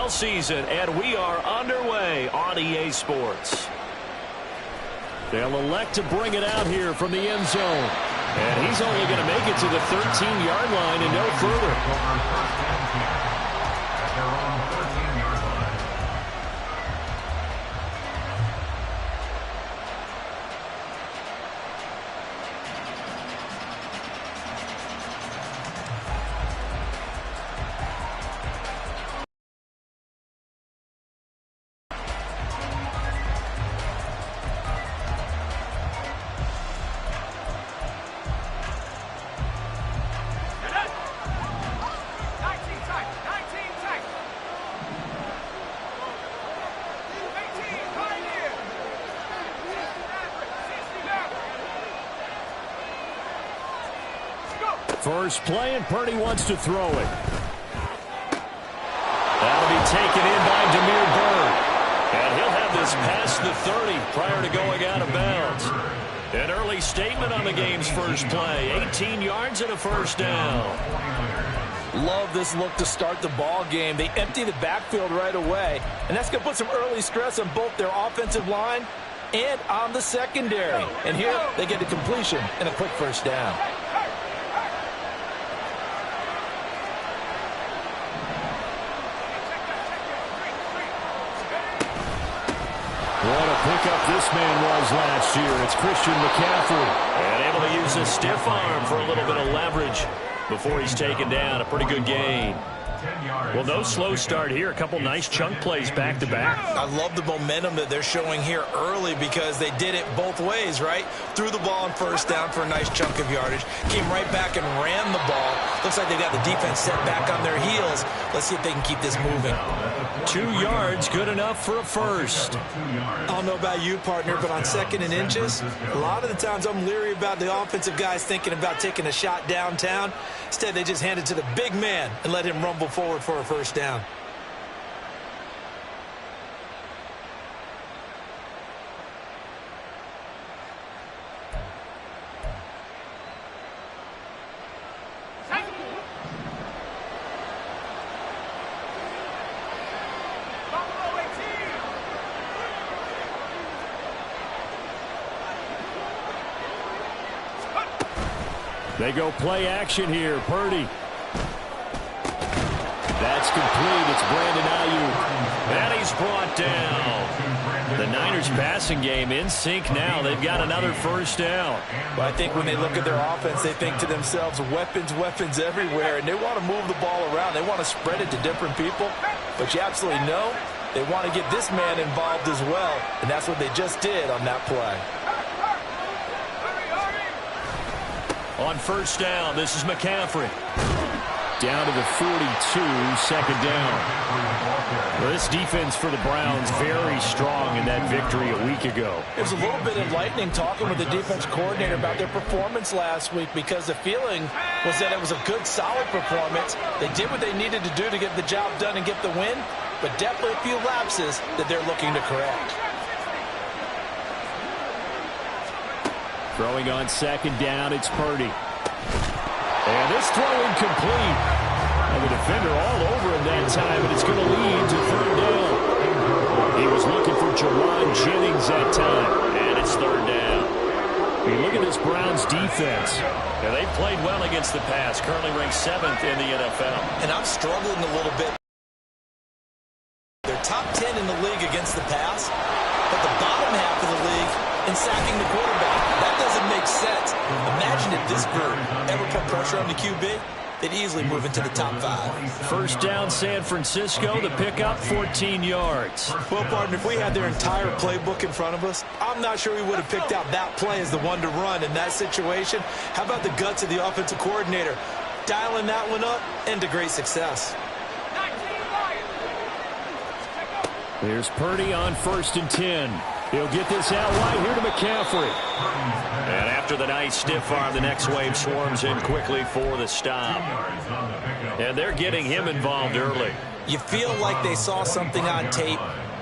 NFL season, and we are underway on EA Sports. They'll elect to bring it out here from the end zone. And he's only going to make it to the 13-yard line and no further. First play, and Purdy wants to throw it. That'll be taken in by Demir Bird. And he'll have this past the 30 prior to going out of bounds. An early statement on the game's first play. 18 yards and a first down. Love this look to start the ball game. They empty the backfield right away. And that's going to put some early stress on both their offensive line and on the secondary. And here they get a completion and a quick first down. What a pickup this man was last year. It's Christian McCaffrey. And able to use a stiff arm for a little bit of leverage before he's taken down. A pretty good gain. Well, no slow start here. A couple nice chunk plays back-to-back. I love the momentum that they're showing here early because they did it both ways, right? Threw the ball on first down for a nice chunk of yardage. Came right back and ran the ball. Looks like they got the defense set back on their heels. Let's see if they can keep this moving. 2 yards, good enough for a first. I don't know about you, partner, but on second and inches, a lot of the times I'm leery about the offensive guys thinking about taking a shot downtown. Instead, they just hand it to the big man and let him rumble forward for a first down. They go play action here. Purdy. That's complete. It's Brandon Ayuk. And he's brought down. The Niners passing game in sync now. They've got another first down. Well, I think when they look at their offense, they think to themselves, weapons, weapons everywhere. And they want to move the ball around. They want to spread it to different people. But you absolutely know they want to get this man involved as well. And that's what they just did on that play. On first down, this is McCaffrey. Down to the 42, second down. Well, this defense for the Browns very strong in that victory a week ago. It was a little bit enlightening talking with the defense coordinator about their performance last week because the feeling was that it was a good, solid performance. They did what they needed to do to get the job done and get the win, but definitely a few lapses that they're looking to correct. Throwing on second down, it's Purdy. And this throw incomplete. And the defender all over him that time, and it's going to lead to third down. He was looking for Jawan Jennings that time, and it's third down. I mean, look at this Browns defense. Yeah, they've played well against the pass, currently ranked 7th in the NFL. And I'm struggling a little bit. They're top 10 in the league against the pass, but the bottom half of the league in sacking the quarterback. That doesn't make sense. Imagine if this group ever put pressure on the QB, they'd easily move into the top 5. First down, San Francisco. The pickup, 14 yards. Well, partner, if we had their entire playbook in front of us, I'm not sure we would have picked out that play as the one to run in that situation. How about the guts of the offensive coordinator? Dialing that one up into great success. There's Purdy on first and 10. He'll get this out wide here to McCaffrey. And after the nice stiff arm, the next wave swarms in quickly for the stop. And they're getting him involved early. You feel like they saw something on tape,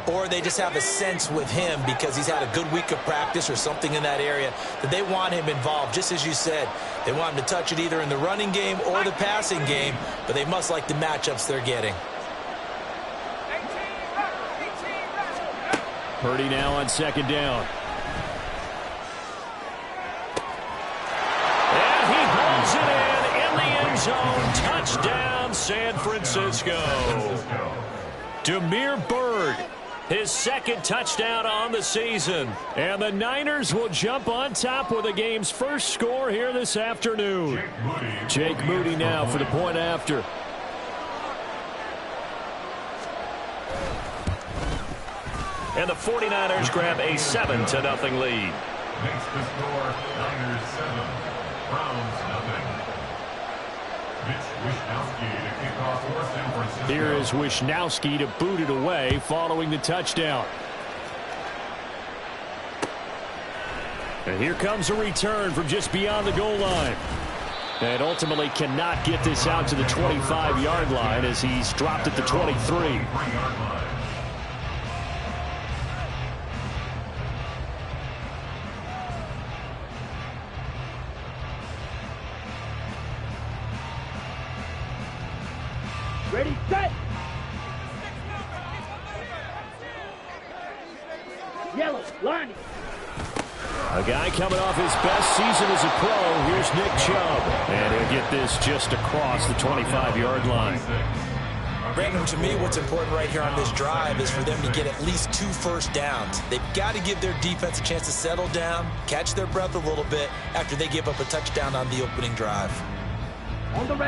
or they just have a sense with him because he's had a good week of practice or something in that area that they want him involved. Just as you said, they want him to touch it either in the running game or the passing game, but they must like the matchups they're getting. Purdy now on second down. And he holds it in the end zone. Touchdown, San Francisco. Damiere Byrd, his second touchdown on the season. And the Niners will jump on top with the game's first score here this afternoon. Jake Moody now for the point after. And the 49ers grab a 7-0 lead. Makes the score Niners 7, Browns 0. Mitch Wishnowsky to kick off for San Francisco. Here is Wishnowsky to boot it away following the touchdown. And here comes a return from just beyond the goal line. And ultimately cannot get this out to the 25-yard line as he's dropped at the 23. Ready, set! Yellow, line. A guy coming off his best season as a pro. Here's Nick Chubb. And he'll get this just across the 25-yard line. Brandon, to me, what's important right here on this drive is for them to get at least 2 first downs. They've got to give their defense a chance to settle down, catch their breath a little bit after they give up a touchdown on the opening drive.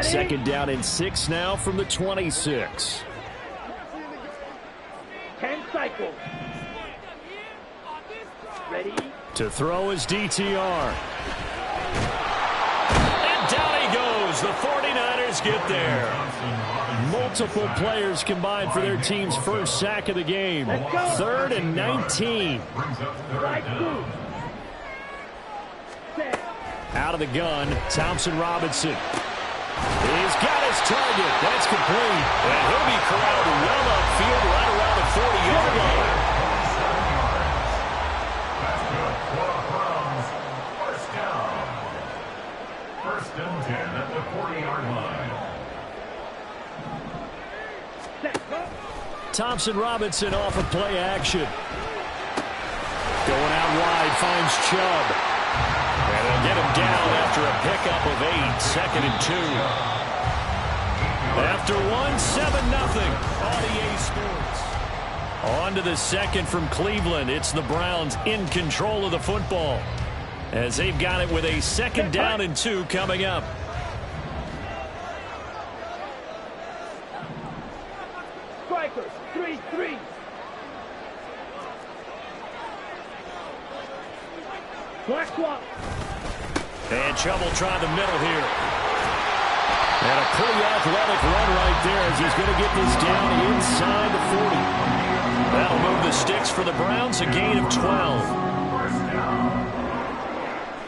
Second down and 6 now from the 26. 10 cycles. Ready? To throw his DTR. And down he goes. The 49ers get there. Multiple players combined for their team's first sack of the game. 3rd and 19. Out of the gun, Thompson Robinson. He's got his target. That's complete. And he'll be corralled well upfield right around the 40-yard line. First down. 1st and 10 at the 40-yard line. Thompson Robinson off of play action. Going out wide, finds Chubb. And they'll get him down after a pickup of 8, 2nd and 2. After 1, 7-0 on EA Sports. On to the second from Cleveland. It's the Browns in control of the football as they've got it with a 2nd down and 2 coming up. Strikers, 3-3. Black swap. And Chubb will try the middle here. And a pretty athletic run right there as he's going to get this down inside the 40. That'll move the sticks for the Browns, a gain of 12. First down.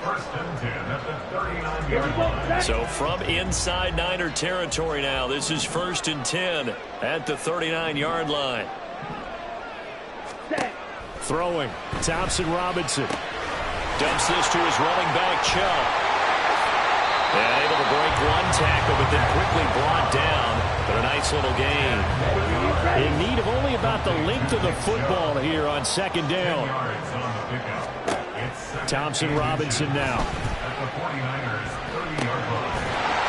1st and 10 at the 39-yard line. So from inside Niner territory now, this is 1st and 10 at the 39-yard line. Throwing, Thompson Robinson. Dumps this to his running back, Chubb. And able to break one tackle, but then quickly brought down. But a nice little gain. In need of only about the length of the football here on 2nd down. Thompson Robinson now.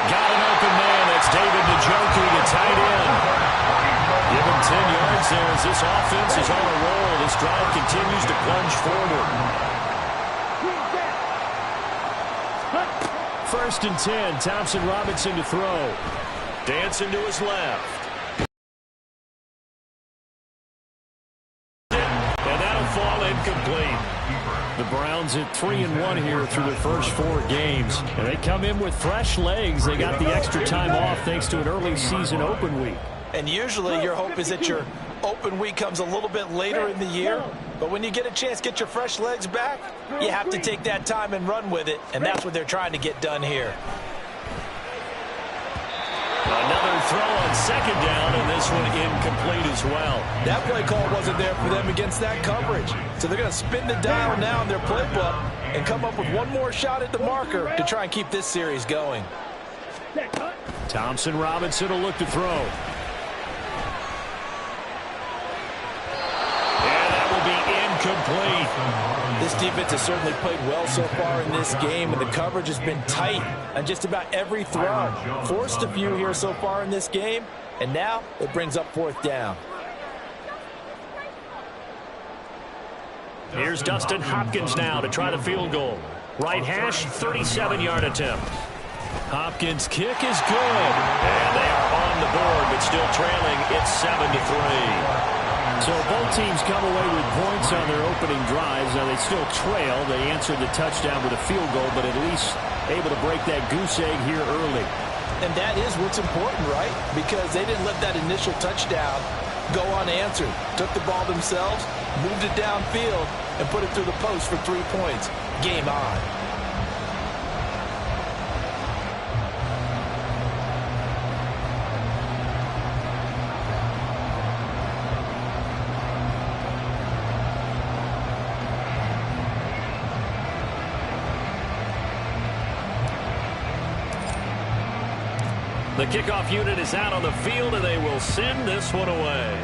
Got an open man. That's David Njoku, the tight end. Give him 10 yards there as this offense is on a roll. This drive continues to plunge forward. 1st and 10, Thompson Robinson to throw. Dancing to his left. And that'll fall incomplete. The Browns at 3-1 here through their first 4 games. And they come in with fresh legs. They got the extra time off thanks to an early season open week. And usually your hope is that your open week comes a little bit later in the year. But when you get a chance to get your fresh legs back, you have to take that time and run with it. And that's what they're trying to get done here. Another throw on 2nd down, and this one incomplete as well. That play call wasn't there for them against that coverage. So they're going to spin the dial now in their playbook and come up with one more shot at the marker to try and keep this series going. Thompson Robinson will look to throw. complete. This defense has certainly played well so far in this game, and the coverage has been tight on just about every throw. Forced a few here so far in this game, and now it brings up 4th down. Here's Dustin Hopkins now to try the field goal. Right hash, 37-yard attempt. Hopkins' kick is good. And they are on the board, but still trailing. It's 7-3. So both teams come away with points on their opening drives. Now they still trail. They answered the touchdown with a field goal, but at least able to break that goose egg here early. And that is what's important, right? Because they didn't let that initial touchdown go unanswered. Took the ball themselves, moved it downfield, and put it through the post for 3 points. Game on. The kickoff unit is out on the field, and they will send this one away.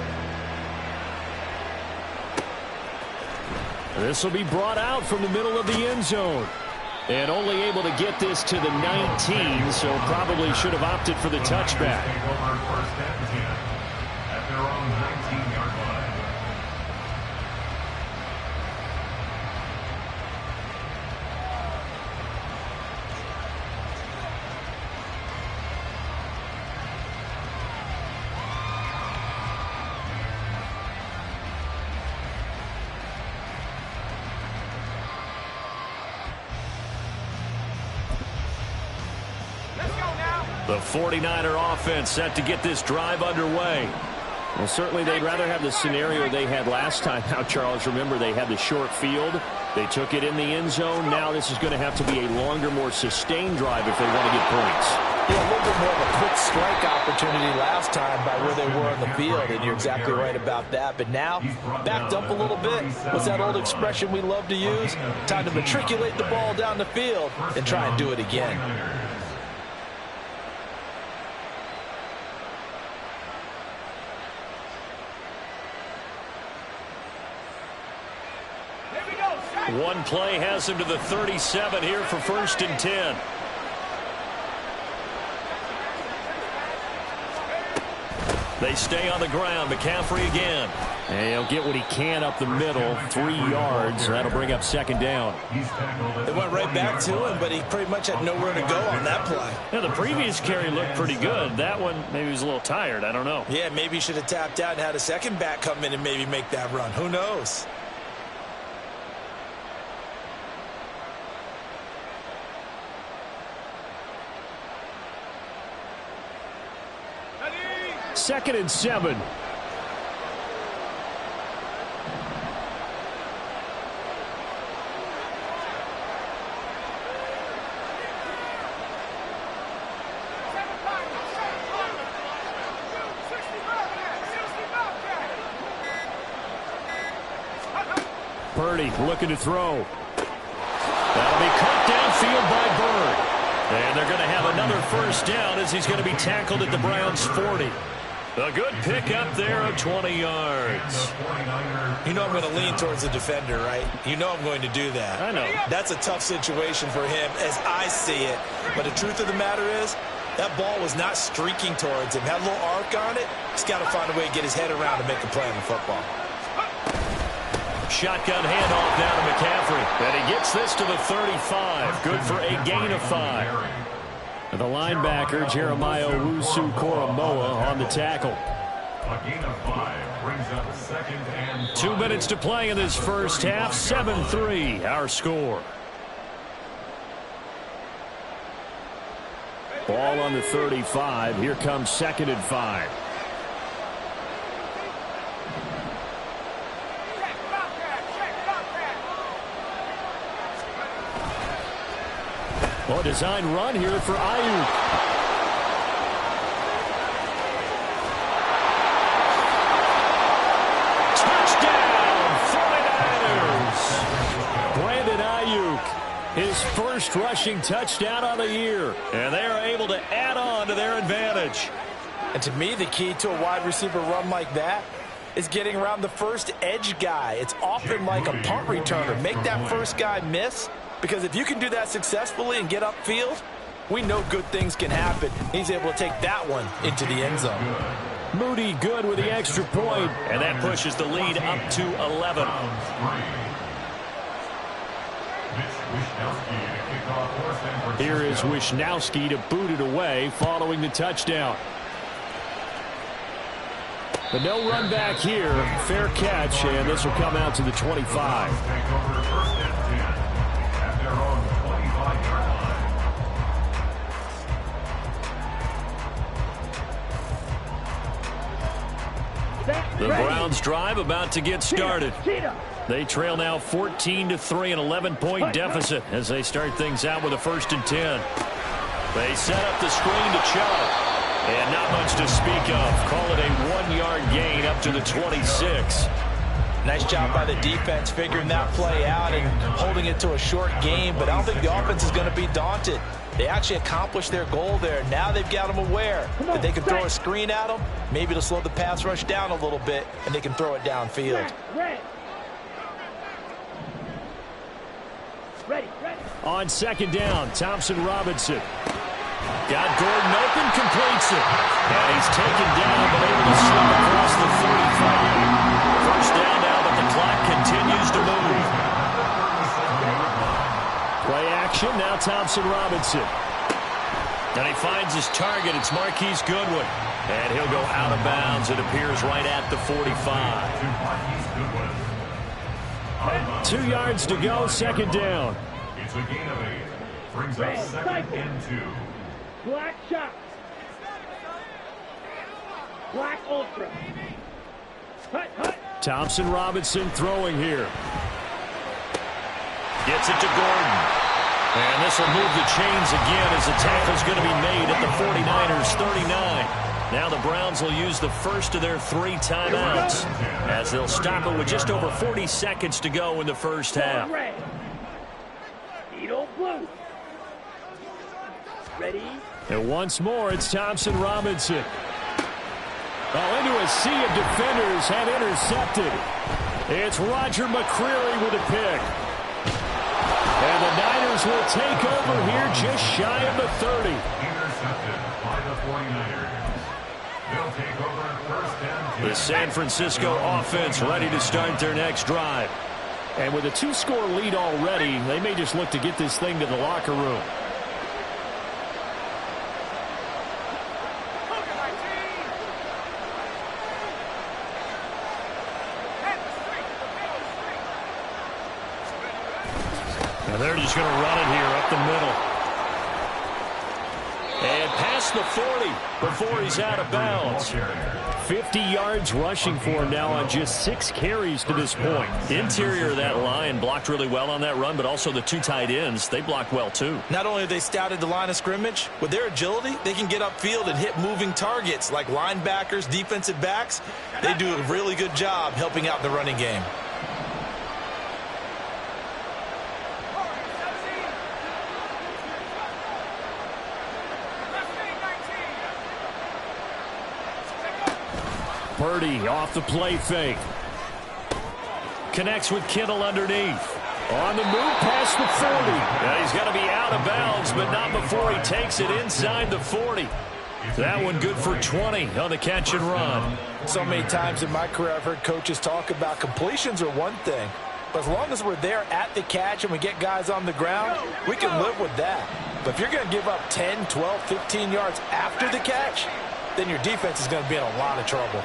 This will be brought out from the middle of the end zone. And only able to get this to the 19, so probably should have opted for the touchback. First and 10 at their own 19-yard line. The 49er offense set to get this drive underway. Well, certainly they'd rather have the scenario they had last time out, Charles. Remember, they had the short field. They took it in the end zone. Now this is going to have to be a longer, more sustained drive if they want to get points. Yeah, a little bit more of a quick strike opportunity last time by where they were on the field, and you're exactly right about that. But now, backed up a little bit. What's that old expression we love to use? Time to matriculate the ball down the field and try and do it again. One play has him to the 37 here for 1st and 10. They stay on the ground. McCaffrey again. And he'll get what he can up the middle. 3 yards. That'll bring up 2nd down. They went right back to him, but he pretty much had nowhere to go on that play. Yeah, the previous carry looked pretty good. That one, maybe he was a little tired. I don't know. Yeah, maybe he should have tapped out and had a second back come in and maybe make that run. Who knows? Second and 7. Purdy looking to throw. That'll be caught downfield by Bird. And they're going to have another 1st down as he's going to be tackled at the Browns' 40. A good pick up there of 20 yards. You know I'm going to lean towards the defender, right? You know I'm going to do that. I know. That's a tough situation for him as I see it. But the truth of the matter is, that ball was not streaking towards him. Had a little arc on it. He's got to find a way to get his head around and make a play on the football. Shotgun handoff down to McCaffrey. And he gets this to the 35. Good for a gain of 5. The linebacker, Jeremiah Owusu-Koramoah, on the tackle. A gain of 5 brings up 2nd and 5. 2 minutes to play in this first half. 7-3, our score. Ball on the 35. Here comes 2nd and 5. Well, design run here for Ayuk. Touchdown, 49ers. Brandon Ayuk, his first rushing touchdown on the year. And they are able to add on to their advantage. And to me, the key to a wide receiver run like that is getting around the first edge guy. It's often like a punt returner. Make that first guy miss, because if you can do that successfully and get upfield, we know good things can happen. He's able to take that one into the end zone. Moody good with the extra point, and that pushes the lead up to 11. Here is Wishnowski to boot it away following the touchdown. But no run back here. Fair catch, and this will come out to the 25. The Browns drive about to get started. They trail now 14-3, an 11-point deficit as they start things out with a 1st and 10. They set up the screen to Chubb, and not much to speak of. Call it a 1-yard gain up to the 26. Nice job by the defense figuring that play out and holding it to a short game, but I don't think the offense is going to be daunted. They actually accomplished their goal there. Now they've got them aware that they can throw a screen at them, maybe to slow the pass rush down a little bit, and they can throw it downfield. Ready. On 2nd down, Thompson Robinson. Got Gordon open, completes it. And he's taken down, but able to slip across the 45. First down now, but the clock continues to move. Play action, now Thompson Robinson. And he finds his target. It's Marquise Goodwin. And he'll go out of bounds. It appears right at the 45. 2 yards to go, 2nd down. It's a gain of 8. Brings us 2nd and 2. Black shot. Black ultra. Hut. Thompson Robinson throwing here. Gets it to Gordon. And this will move the chains again as the tackle's going to be made at the 49ers 39. Now the Browns will use the first of their 3 timeouts as they'll stop it with just over 40 seconds to go in the first half. Edo blue. Ready? And once more, it's Thompson Robinson. Into a sea of defenders have intercepted. It's Roger McCreary with a pick. And the Niners will take over here just shy of the 30. Intercepted by the 49ers. They'll take over 1st and 10. The San Francisco offense ready to start their next drive. And with a 2-score lead already, they may just look to get this thing to the locker room. And they're just going to run it here up the middle. And past the 40 before he's out of bounds. 50 yards rushing for him now on just 6 carries to this point. The interior of that line blocked really well on that run, but also the 2 tight ends, they blocked well too. Not only have they scouted the line of scrimmage, with their agility, they can get upfield and hit moving targets like linebackers, defensive backs. They do a really good job helping out the running game. Purdy off the play fake. Connects with Kittle underneath. On the move past the 40. Yeah, he's got to be out of bounds, but not before he takes it inside the 40. That one good for 20 on the catch and run. So many times in my career I've heard coaches talk about completions are one thing. But as long as we're there at the catch and we get guys on the ground, we can live with that. But if you're going to give up 10, 12, 15 yards after the catch, then your defense is going to be in a lot of trouble.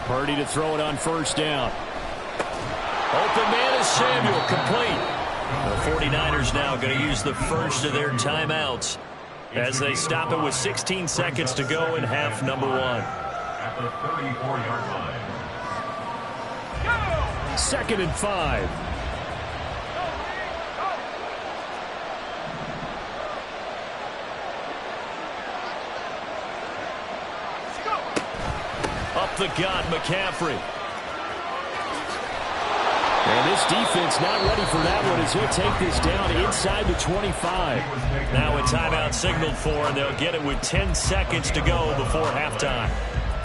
Purdy to throw it on 1st down. Open man is Samuel, complete. The 49ers now going to use the first of their timeouts as they stop it with 16 seconds to go in half number 1. At the 34-yard line. 2nd and 5. Up the gut, McCaffrey. And this defense not ready for that one as he'll take this down inside the 25. Now a timeout signaled for, and they'll get it with 10 seconds to go before halftime.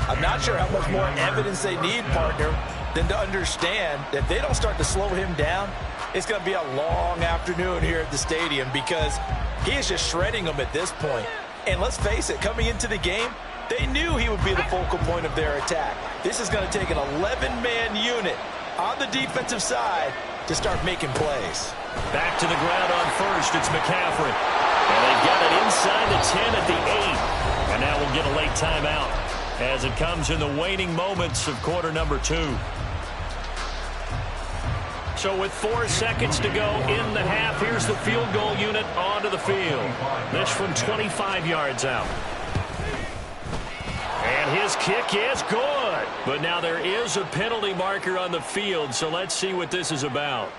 I'm not sure how much more evidence they need, partner, than to understand that if they don't start to slow him down, it's going to be a long afternoon here at the stadium because he is just shredding them at this point. And let's face it, coming into the game, they knew he would be the focal point of their attack. This is going to take an 11-man unit on the defensive side to start making plays. Back to the ground on first, it's McCaffrey. And they've got it inside the 10 at the 8. And now we'll get a late timeout as it comes in the waning moments of quarter number 2. So with 4 seconds to go in the half, here's the field goal unit onto the field. This from 25 yards out. And his kick is good. But now there is a penalty marker on the field, so let's see what this is about.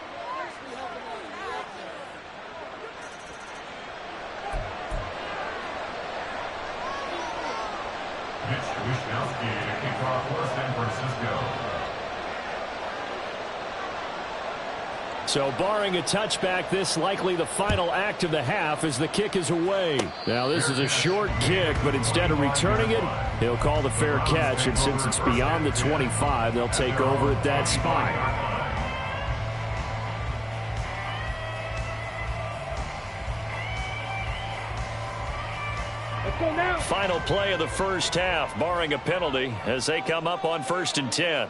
So barring a touchback, this likely the final act of the half as the kick is away. Now this is a short kick, but instead of returning it, he'll call the fair catch. And since it's beyond the 25, they'll take over at that spot. Final play of the first half, barring a penalty, as they come up on 1st and 10.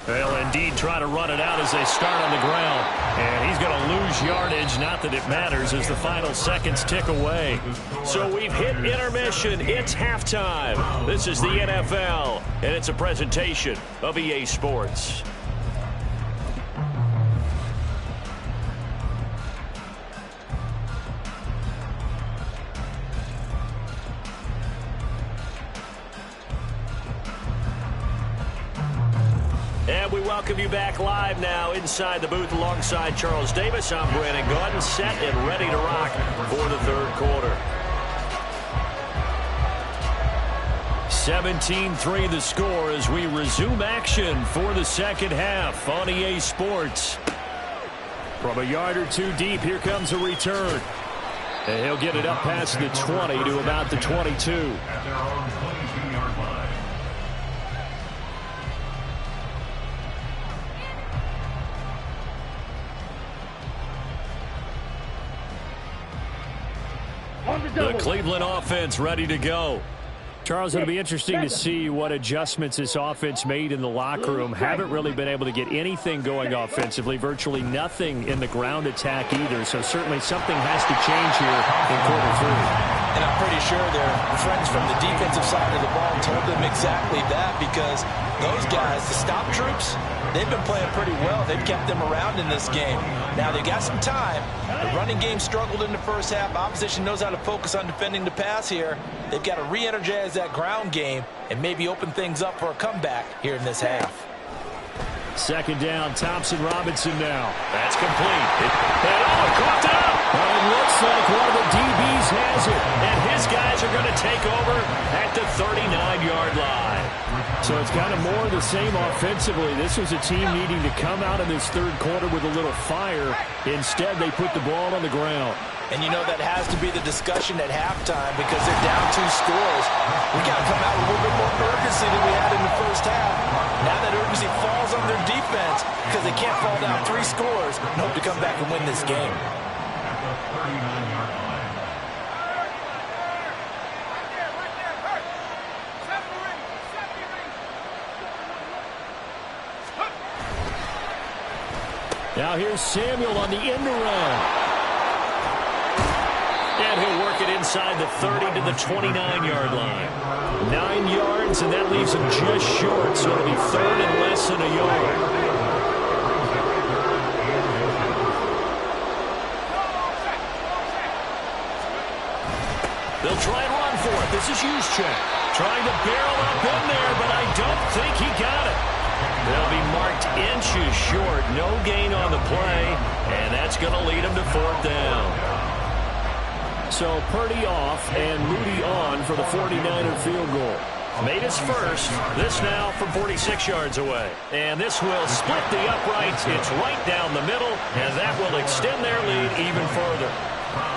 They'll indeed try to run it out as they start on the ground. And he's going to lose yardage. Not that it matters as the final seconds tick away. So we've hit intermission. It's halftime. This is the NFL, and it's a presentation of EA Sports. And we welcome you back live now inside the booth alongside Charles Davis. I'm Brandon Gordon, set and ready to rock for the third quarter. 17-3 the score as we resume action for the second half on EA Sports. From a yard or two deep, here comes a return. And he'll get it up past the 20 to about the 22. At their own 22-yard line. The Cleveland offense ready to go. Charles, it'll be interesting to see what adjustments this offense made in the locker room. Haven't really been able to get anything going offensively, virtually nothing in the ground attack either. So certainly something has to change here in quarter 3. And I'm pretty sure their friends from the defensive side of the ball told them exactly that because those guys, the stop troops, they've been playing pretty well. They've kept them around in this game. Now they got some time. The running game struggled in the first half. Opposition knows how to focus on defending the pass here. They've got to re-energize that ground game and maybe open things up for a comeback here in this half. Second down, Thompson Robinson now. That's complete. And caught up. Well, it looks like one of the DBs has it. And his guys are going to take over at the 39-yard line. So it's kind of more of the same offensively. This was a team needing to come out in this third quarter with a little fire. Instead, they put the ball on the ground. And you know that has to be the discussion at halftime because they're down 2 scores. We got to come out with a little bit more urgency than we had in the first half. Now that urgency falls on their defense because they can't fall down 3 scores and hope to come back and win this game. At the 39-yard line. Now here's Samuel on the end around. And he'll work it inside the 30 to the 29-yard line. 9 yards, and that leaves him just short, so it'll be third and less than a yard. They'll try and run for it. This is Juszczyk. Trying to barrel up in there, but I don't think he got it. They'll be marked inches short. No gain on the play, and that's going to lead them to 4th down. So Purdy off and Moody on for the 49er field goal. Made his first. This now from 46 yards away. And this will split the uprights. It's right down the middle, and that will extend their lead even further.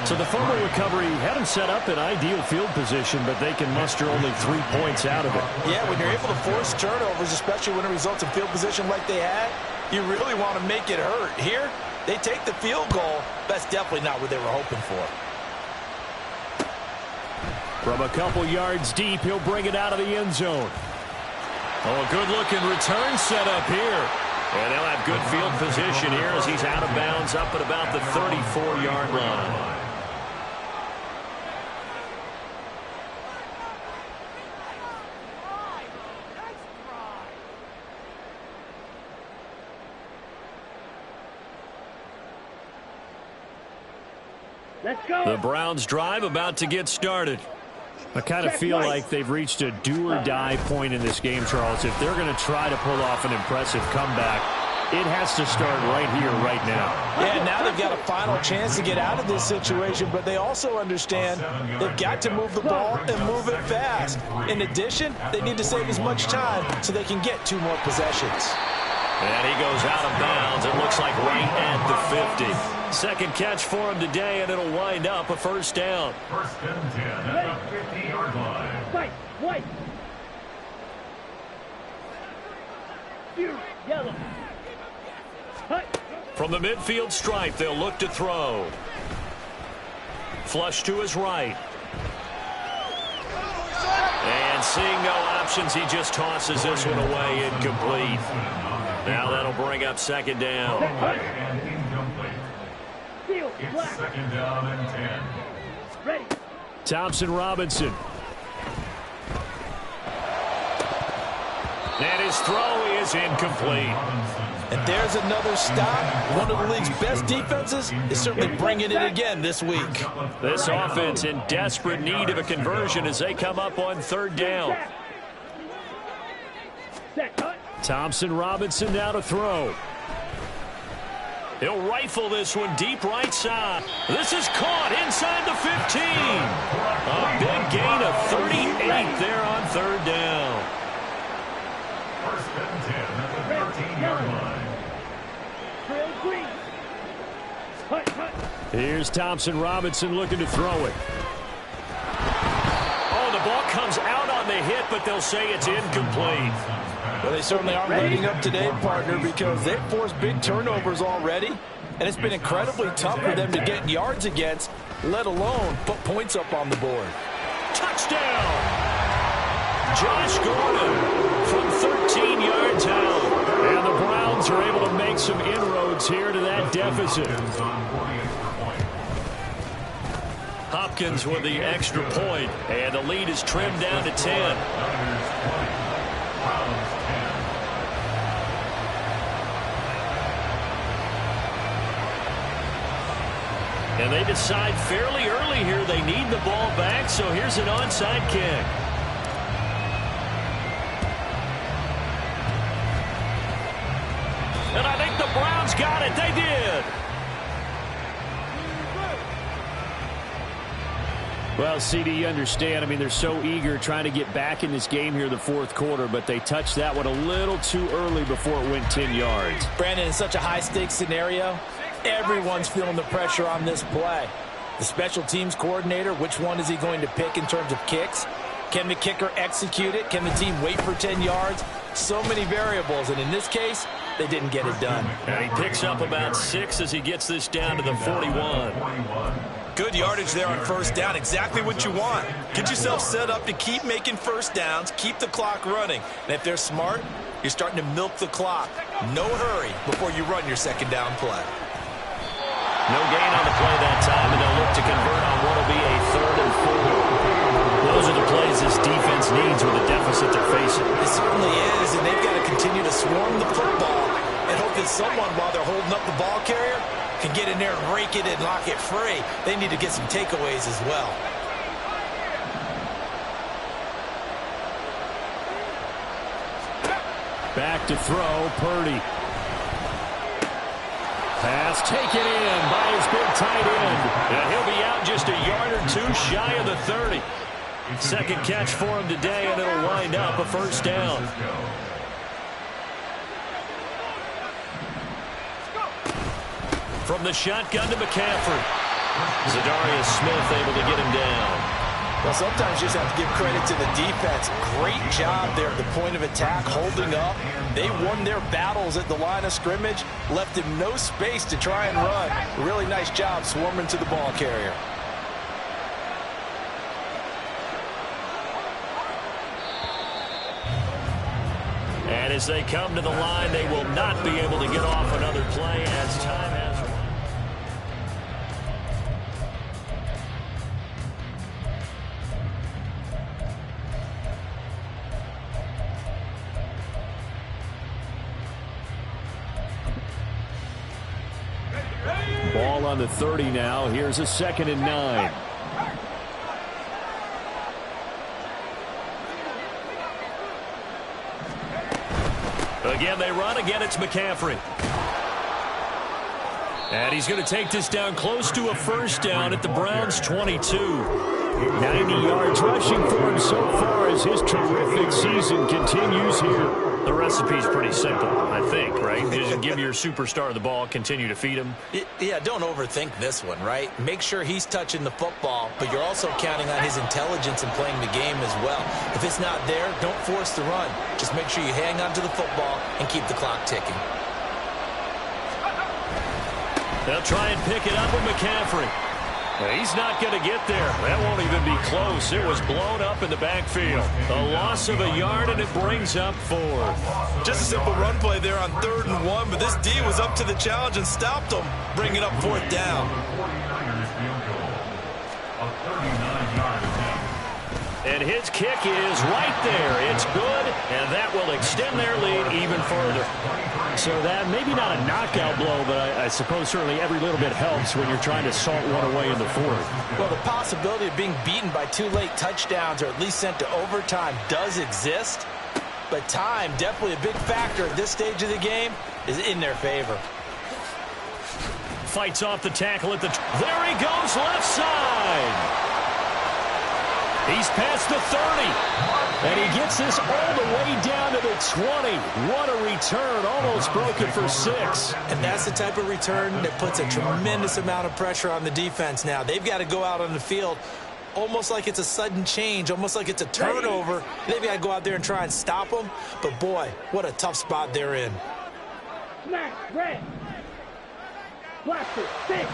So the fumble recovery had them set up in ideal field position, but they can muster only 3 points out of it. Yeah, when you're able to force turnovers, especially when it results in field position like they had, you really want to make it hurt. Here, they take the field goal. That's definitely not what they were hoping for. From a couple yards deep, he'll bring it out of the end zone. Oh, a good-looking return set up here. And they'll have good field position here as he's out of bounds up at about the 34-yard line. Let's go. The Browns drive about to get started. I kind of feel like they've reached a do-or-die point in this game, Charles. If they're going to try to pull off an impressive comeback, it has to start right here, right now. Yeah, now they've got a final chance to get out of this situation, but they also understand they've got to move the ball and move it fast. In addition, they need to save as much time so they can get 2 more possessions. And he goes out of bounds. It looks like right at the 50. Second catch for him today, and it'll wind up a first down. First and 10 at the 50-yard line. White, white. Yellow. Hut. From the midfield stripe, they'll look to throw. Flush to his right. And seeing no options, he just tosses this one away, incomplete. Now that'll bring up second down. And incomplete. It's second down and 10. Ready. Thompson Robinson. And his throw is incomplete. And there's another stop. One of the league's best defenses is certainly bringing it again this week. This offense in desperate need of a conversion as they come up on third down. Set. Hut. Thompson Robinson now to throw. He'll rifle this one deep right side. This is caught inside the 15. A big gain of 38 there on third down. First and 10 at the 13-yard line. Trail green. Hut, hut. Here's Thompson Robinson looking to throw it. Oh, the ball comes out on the hit, but they'll say it's incomplete. Well, they certainly aren't letting up today, partner, because they've forced big turnovers already, and it's been incredibly tough for them to get yards against, let alone put points up on the board. Touchdown! Josh Gordon from 13 yards out. And the Browns are able to make some inroads here to that deficit. Hopkins with the extra point, and the lead is trimmed down to 10. And they decide fairly early here they need the ball back, so here's an onside kick. And I think the Browns got it. They did. Well, CD, you understand. I mean, they're so eager trying to get back in this game here in the fourth quarter, but they touched that one a little too early before it went 10 yards. Brandon, in such a high-stakes scenario, everyone's feeling the pressure on this play. The special teams coordinator, which one is he going to pick in terms of kicks? Can the kicker execute it? Can the team wait for 10 yards? So many variables, and in this case, they didn't get it done. And he picks up about 6 as he gets this down to the 41. Good yardage there on first down. Exactly what you want. Get yourself set up to keep making first downs, keep the clock running. And if they're smart, you're starting to milk the clock. No hurry before you run your second down play. No gain on the play that time, and they'll look to convert on what will be a 3rd and 4. Those are the plays this defense needs with the deficit they're facing. It certainly is, and they've got to continue to swarm the football and hope that someone, while they're holding up the ball carrier, can get in there and rake it and lock it free. They need to get some takeaways as well. Back to throw, Purdy. Pass taken in by his big tight end. And he'll be out just a yard or 2 shy of the 30. Second catch for him today, and it'll wind up a first down. From the shotgun to McCaffrey. Zadarius Smith able to get him down. Well, sometimes you just have to give credit to the defense. Great job there at the point of attack, holding up. They won their battles at the line of scrimmage, left him no space to try and run. Really nice job swarming to the ball carrier. And as they come to the line, they will not be able to get off another play as time has run. Ball on the 30 now. Here's a 2nd and 9. Again, they run. Again, it's McCaffrey. And he's going to take this down close to a first down at the Browns' 22. 90 yards rushing for him so far as his terrific season continues here. The recipe's pretty simple, I think, right? Just give your superstar the ball, continue to feed him. Yeah, don't overthink this one, right? Make sure he's touching the football, but you're also counting on his intelligence in playing the game as well. If it's not there, don't force the run. Just make sure you hang on to the football and keep the clock ticking. They'll try and pick it up with McCaffrey. He's not going to get there. That won't even be close. It was blown up in the backfield. A loss of a yard, and it brings up 4. Just a simple run play there on 3rd and 1, but this D was up to the challenge and stopped him, bringing up 4th down. And his kick is right there. It's good, and that will extend their lead even further. So that maybe not a knockout blow, but I suppose certainly every little bit helps when you're trying to salt one away in the 4th. Well, the possibility of being beaten by 2 late touchdowns or at least sent to overtime does exist, but time, definitely a big factor at this stage of the game, is in their favor. Fights off the tackle at the... There he goes, left side. He's past the 30. And he gets this all the way down to the 20. What a return. Almost broken for 6. And that's the type of return that puts a tremendous amount of pressure on the defense now. They've got to go out on the field almost like it's a sudden change, almost like it's a turnover. They've got to go out there and try and stop them. But, boy, what a tough spot they're in. Smash, red. Blaster, 6.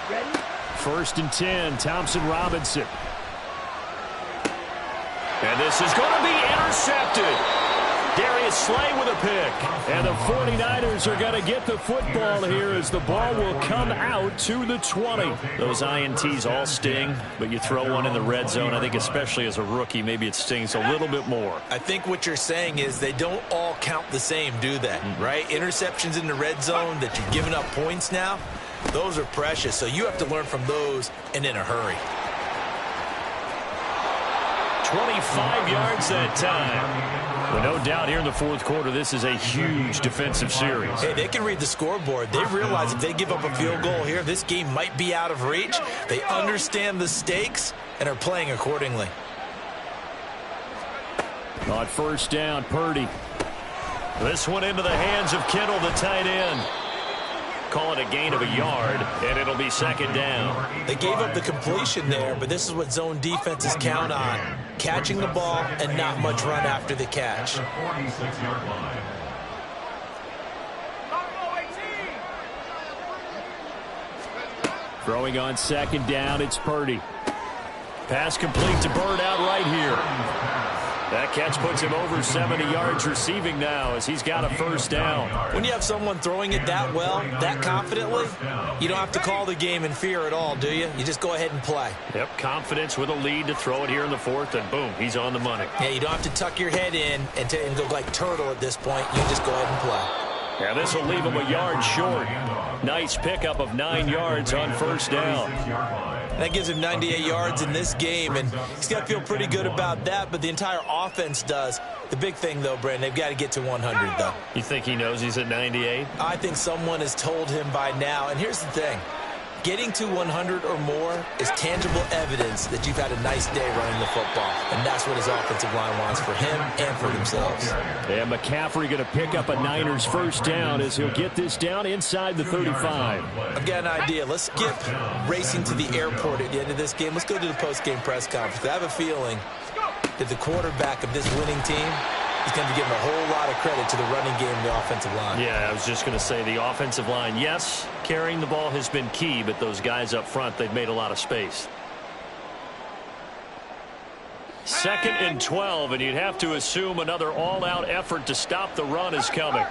Ready? 1st and 10, Thompson Robinson. And this is going to be intercepted. Darius Slay with a pick. And the 49ers are going to get the football here as the ball will come out to the 20. Those INTs all sting, but you throw one in the red zone, I think especially as a rookie, maybe it stings a little bit more. I think what you're saying is they don't all count the same, do they? Right? Interceptions in the red zone that you've given up points now, those are precious. So you have to learn from those and in a hurry. 25 yards that time. But no doubt here in the 4th quarter, this is a huge defensive series. Hey, they can read the scoreboard. They realize if they give up a field goal here, this game might be out of reach. They understand the stakes and are playing accordingly. On 1st down, Purdy. This one into the hands of Kittle, the tight end. Call it a gain of a yard, and it'll be 2nd down. They gave up the completion there, but this is what zone defenses count on. Catching the ball and not much run after the catch. Throwing on 2nd down, it's Purdy. Pass complete to Bird out right here. That catch puts him over 70 yards receiving now as he's got a 1st down. When you have someone throwing it that well, that confidently, you don't have to call the game in fear at all, do you? You just go ahead and play. Yep, confidence with a lead to throw it here in the 4th, and boom, he's on the money. Yeah, you don't have to tuck your head in and go like turtle at this point. You just go ahead and play. Yeah, this will leave him a yard short. Nice pickup of 9 yards on 1st down. That gives him 98 yards in this game, and he's got to feel pretty good about that, but the entire offense does. The big thing, though, Brandon, they've got to get to 100, though. You think he knows he's at 98? I think someone has told him by now, and here's the thing. Getting to 100 or more is tangible evidence that you've had a nice day running the football. And that's what his offensive line wants for him and for themselves. And McCaffrey going to pick up a Niners first down as he'll get this down inside the 35. I've got an idea. Let's skip racing to the airport at the end of this game. Let's go to the post-game press conference. I have a feeling that the quarterback of this winning team is going to give him a whole lot of credit to the running game and the offensive line. Yeah, I was just going to say the offensive line, yes, carrying the ball has been key, but those guys up front, they've made a lot of space. 2nd and 12, and you'd have to assume another all-out effort to stop the run is coming.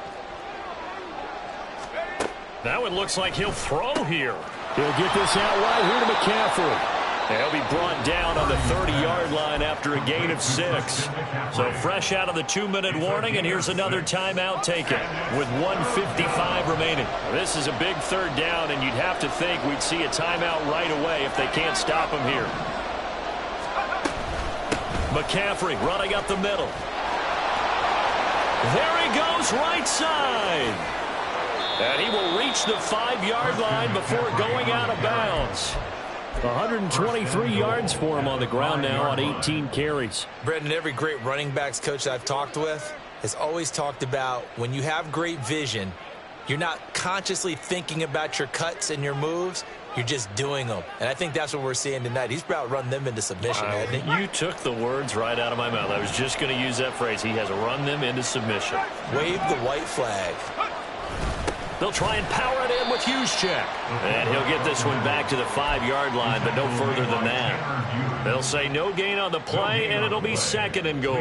Now it looks like he'll throw here. He'll get this out right here to McCaffrey. He'll be brought down on the 30-yard line after a gain of 6. So fresh out of the 2-minute warning, and here's another timeout taken with 1:55 remaining. This is a big third down, and you'd have to think we'd see a timeout right away if they can't stop him here. McCaffrey running up the middle. There he goes, right side. And he will reach the 5-yard line before going out of bounds. 123 yards for him on the ground now on 18 carries. Brendan, every great running backs coach I've talked with has always talked about when you have great vision, you're not consciously thinking about your cuts and your moves. You're just doing them. And I think that's what we're seeing tonight. He's about run them into submission, hasn't he? You took the words right out of my mouth. I was just going to use that phrase. He has run them into submission. Wave the white flag. They'll try and power it in with Juszczyk. And he'll get this one back to the 5-yard line, but no further than that. They'll say no gain on the play, and it'll be 2nd and goal.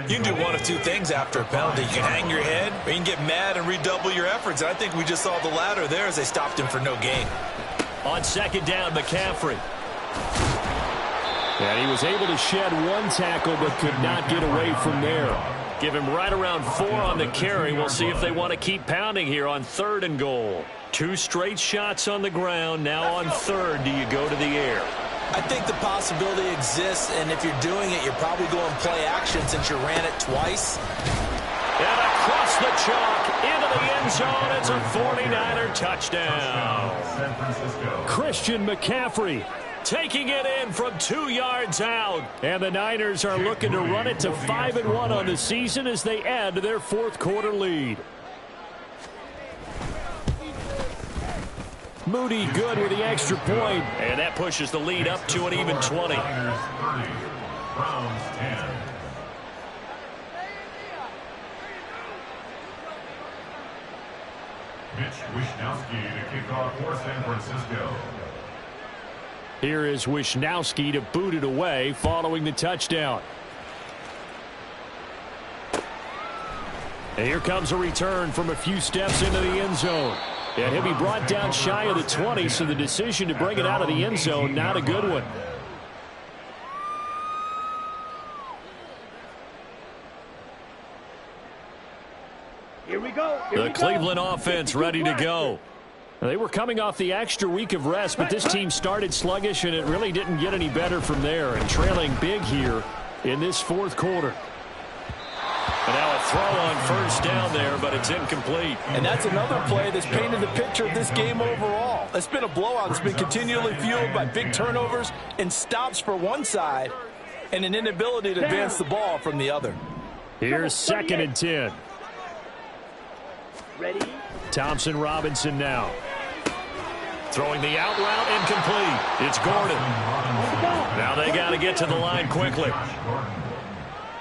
You can do one of two things after a penalty. You can hang your head, or you can get mad and redouble your efforts. And I think we just saw the latter there as they stopped him for no gain. On 2nd down, McCaffrey. And he was able to shed one tackle, but could not get away from there. Give him right around 4 on the carry. We'll see if they want to keep pounding here on 3rd and goal. 2 straight shots on the ground. Now on 3rd, do you go to the air? I think the possibility exists, and if you're doing it, you're probably going play action since you ran it twice. And across the chalk, into the end zone. It's a 49er touchdown. Christian McCaffrey taking it in from 2 yards out. And the Niners are looking to run it to 5-1 on the season as they add to their 4th quarter lead. Moody good with the extra point. And that pushes the lead up to an even 20. Mitch Wishnowsky to kick off for San Francisco. Here is Wishnowsky to boot it away following the touchdown. And here comes a return from a few steps into the end zone. And he'll be brought down shy of the 20, so the decision to bring it out of the end zone, not a good one. Here we go. The Cleveland offense ready to go. They were coming off the extra week of rest, but this team started sluggish, and it really didn't get any better from there. And trailing big here in this 4th quarter. And now a throw on 1st down there, but it's incomplete. And that's another play that's painted the picture of this game overall. It's been a blowout. It's been continually fueled by big turnovers and stops for one side and an inability to advance the ball from the other. Here's 2nd and 10. Ready? Thompson Robinson now. Throwing the out route, incomplete. It's Gordon. Now they got to get to the line quickly.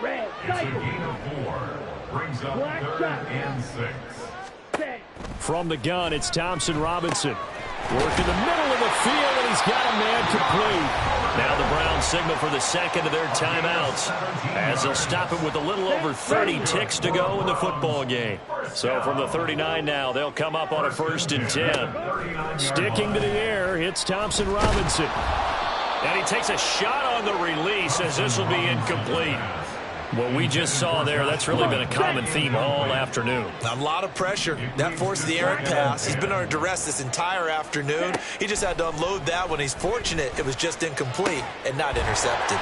Red, It's a gain of 4. Brings up 3rd and 6. From the gun, it's Thompson Robinson. Working the middle of the field, and he's got a man complete. Now the Browns signal for the 2nd of their timeouts as they'll stop it with a little over 30 ticks to go in the football game. So from the 39 now, they'll come up on a 1st and 10. Sticking to the air, it's Thompson Robinson. And he takes a shot on the release as this will be incomplete. What we just saw there, that's really been a common theme all afternoon. A lot of pressure. That forced the errant pass. He's been under duress this entire afternoon. He just had to unload that one. He's fortunate it was just incomplete and not intercepted.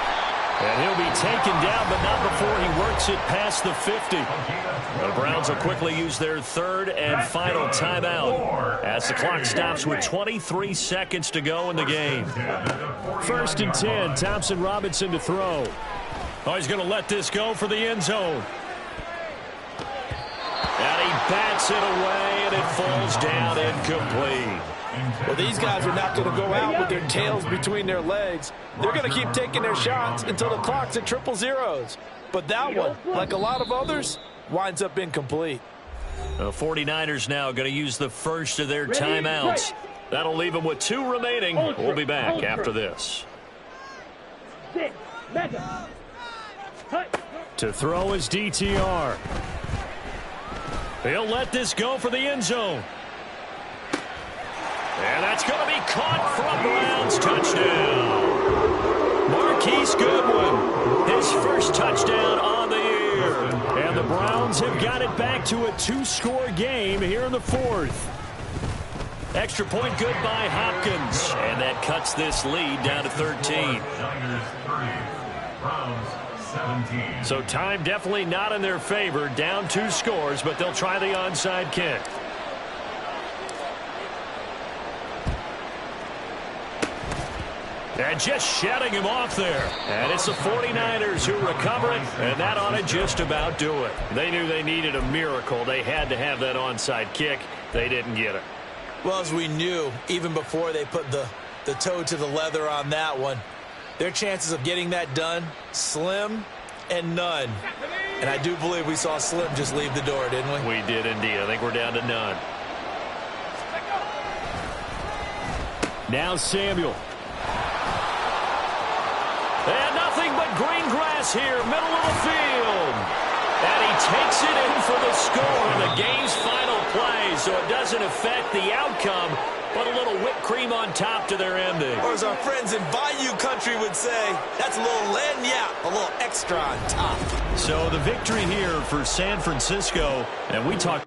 And he'll be taken down, but not before he works it past the 50. The Browns will quickly use their third and final timeout as the clock stops with 23 seconds to go in the game. 1st and 10, Thompson Robinson to throw. Oh, he's going to let this go for the end zone. And he bats it away, and it falls down incomplete. Well, these guys are not going to go out with their tails between their legs. They're going to keep taking their shots until the clock's at 000. But that one, like a lot of others, winds up incomplete. The 49ers now going to use the first of their timeouts. That'll leave them with 2 remaining. We'll be back after this. To throw is DTR. He'll let this go for the end zone. And that's going to be caught for a Browns touchdown. Marquise Goodwin, his first touchdown on the year. And the Browns have got it back to a 2-score game here in the 4th. Extra point good by Hopkins. And that cuts this lead down to 13. Niners 3, Browns 17. So time definitely not in their favor. Down 2 scores, but they'll try the onside kick. And just shutting him off there. And it's the 49ers who recover it, and that ought to just about do it. They knew they needed a miracle. They had to have that onside kick. They didn't get it. Well, as we knew, even before they put the toe to the leather on that one, their chances of getting that done, slim and none. And I do believe we saw Slim just leave the door, didn't we? We did indeed. I think we're down to none. Now Samuel. And nothing but green grass here, middle of the field. And he takes it in for the score in the game's final play, so it doesn't affect the outcome, but a little whipped cream on top to their ending. Or as our friends in Bayou Country would say, that's a little lagniappe, a little extra on top. So the victory here for San Francisco, and we talked